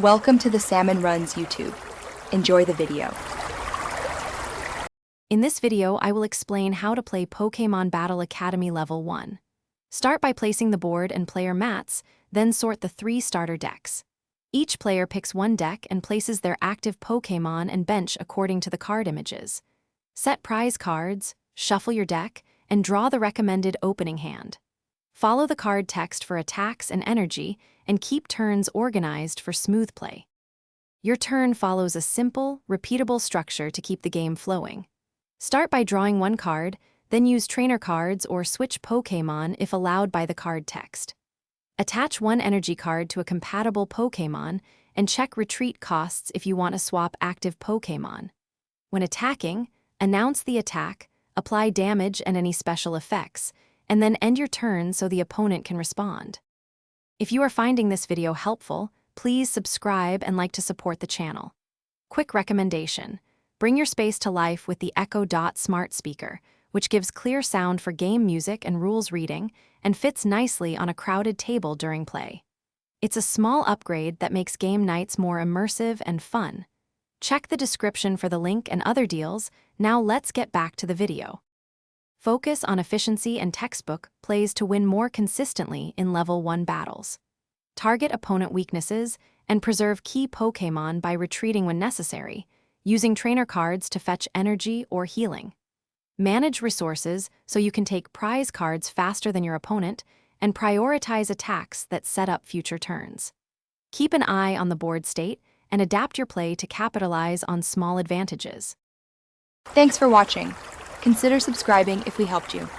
Welcome to the Salmon Runs YouTube. Enjoy the video. In this video, I will explain how to play Pokémon Battle Academy Level 1. Start by placing the board and player mats, then sort the 3 starter decks. Each player picks one deck and places their active Pokémon and bench according to the card images. Set prize cards, shuffle your deck, and draw the recommended opening hand. Follow the card text for attacks and energy, and keep turns organized for smooth play. Your turn follows a simple, repeatable structure to keep the game flowing. Start by drawing one card, then use trainer cards or switch Pokémon if allowed by the card text. Attach one energy card to a compatible Pokémon and check retreat costs if you want to swap active Pokémon. When attacking, announce the attack, apply damage and any special effects, and then end your turn so the opponent can respond. If you are finding this video helpful, please subscribe and like to support the channel. Quick recommendation: bring your space to life with the Echo Dot smart speaker, which gives clear sound for game music and rules reading and fits nicely on a crowded table during play. It's a small upgrade that makes game nights more immersive and fun. Check the description for the link and other deals. Now let's get back to the video. Focus on efficiency and textbook plays to win more consistently in Level 1 battles. Target opponent weaknesses and preserve key Pokémon by retreating when necessary, using trainer cards to fetch energy or healing. Manage resources so you can take prize cards faster than your opponent and prioritize attacks that set up future turns. Keep an eye on the board state and adapt your play to capitalize on small advantages. Thanks for watching. Consider subscribing if we helped you.